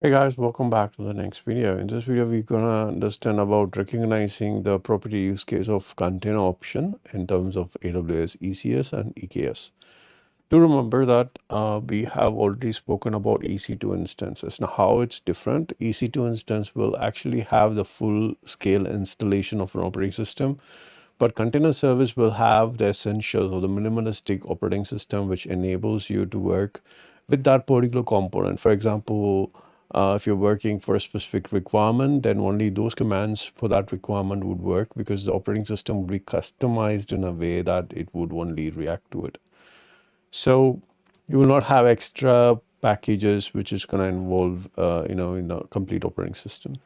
Hey guys, welcome back to the next video. In this video, we're gonna understand about recognizing the property use case of container option in terms of AWS ECS and EKS. Do remember that we have already spoken about EC2 instances. Now, how it's different, EC2 instance will actually have the full scale installation of an operating system, but container service will have the essentials of the minimalistic operating system, which enables you to work with that particular component. For example, if you're working for a specific requirement, then only those commands for that requirement would work because the operating system would be customized in a way that it would only react to it. So you will not have extra packages which is going to involve, in the complete operating system.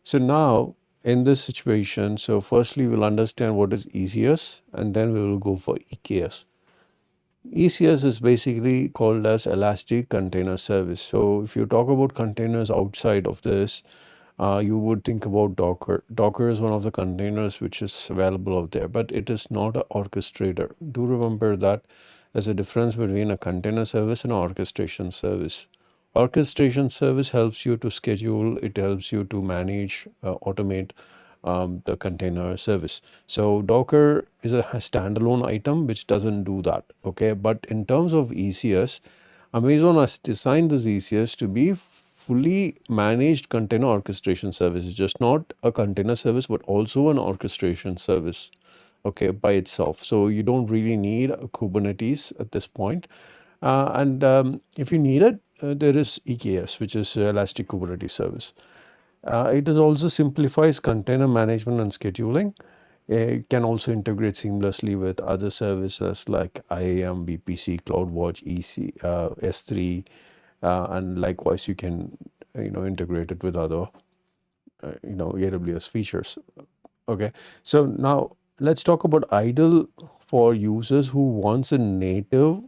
So now in this situation, so firstly we'll understand what is ECS and then we will go for EKS. ECS is basically called as Elastic Container Service. So if you talk about containers outside of this, you would think about Docker. Docker is one of the containers which is available out there, but it is not an orchestrator. Do remember that there's a difference between a container service and an orchestration service. Orchestration service helps you to schedule, it helps you to manage, automate the container service. So Docker is a standalone item which doesn't do that. Okay, but in terms of ECS, Amazon has designed this ECS to be fully managed container orchestration service. It's just not a container service, but also an orchestration service, okay, by itself. So you don't really need a Kubernetes at this point. And if you need it, there is EKS, which is Elastic Kubernetes Service. It is also simplifies container management and scheduling. It can also integrate seamlessly with other services like IAM, VPC, CloudWatch, EC, S3, and likewise you can integrate it with other AWS features. Okay, so now let's talk about ideal for users who wants a native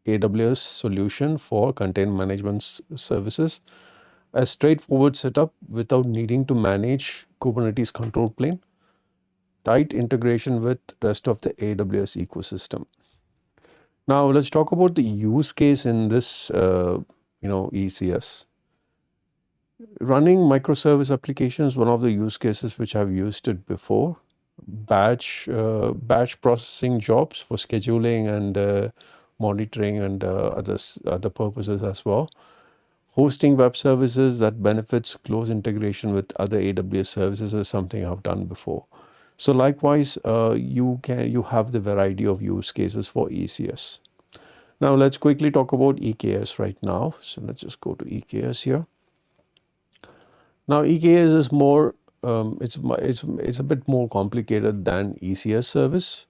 AWS solution for container management services. A straightforward setup without needing to manage Kubernetes control plane, tight integration with rest of the AWS ecosystem. Now let's talk about the use case in this ECS. Running microservice applications, one of the use cases which I've used it before. Batch processing jobs for scheduling and monitoring and other purposes as well. Hosting web services that benefits close integration with other AWS services is something I've done before. So likewise, you have the variety of use cases for ECS. Now let's quickly talk about EKS right now. So let's just go to EKS here. Now EKS is more, it's a bit more complicated than ECS service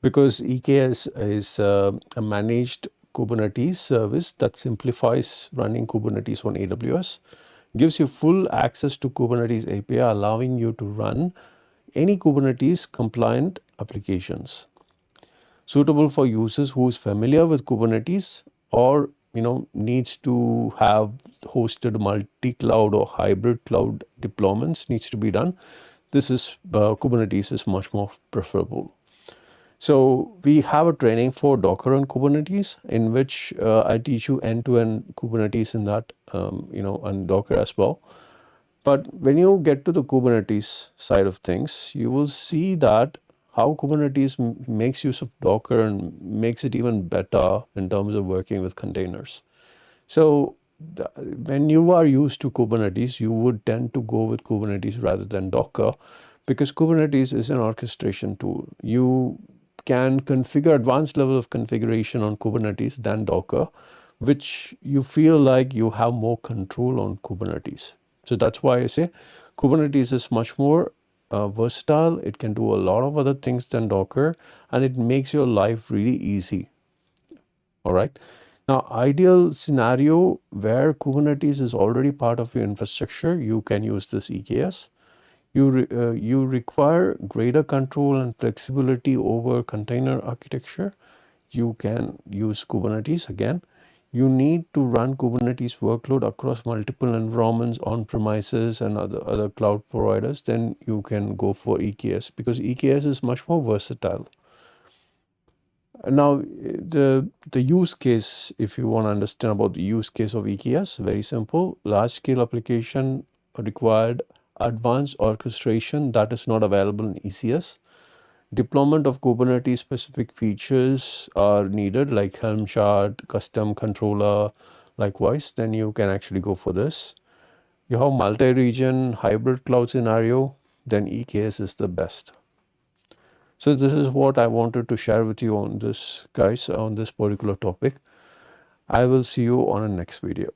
because EKS is a managed Kubernetes service that simplifies running Kubernetes on AWS, gives you full access to Kubernetes API, allowing you to run any Kubernetes compliant applications. Suitable for users who is familiar with Kubernetes or needs to have hosted multi-cloud or hybrid cloud deployments needs to be done. This is Kubernetes is much more preferable. So we have a training for Docker and Kubernetes in which I teach you end-to-end Kubernetes in that, and Docker as well. But when you get to the Kubernetes side of things, you will see that how Kubernetes makes use of Docker and makes it even better in terms of working with containers. So when you are used to Kubernetes, you would tend to go with Kubernetes rather than Docker because Kubernetes is an orchestration tool. You can configure advanced level of configuration on Kubernetes than Docker, which you feel like you have more control on Kubernetes. So that's why I say Kubernetes is much more versatile. It can do a lot of other things than Docker, and it makes your life really easy. All right. Now, ideal scenario where Kubernetes is already part of your infrastructure, you can use this EKS. You require greater control and flexibility over container architecture. You can use Kubernetes again. You need to run Kubernetes workload across multiple environments on premises and other cloud providers. Then you can go for EKS because EKS is much more versatile. Now, the use case, if you want to understand about the use case of EKS, very simple. Large scale application required advanced orchestration that is not available in ECS. Deployment of Kubernetes specific features are needed, like Helm chart, custom controller, likewise, then you can actually go for this. You have multi-region hybrid cloud scenario, then EKS is the best. So this is what I wanted to share with you on this, guys, on this particular topic. I will see you on a next video.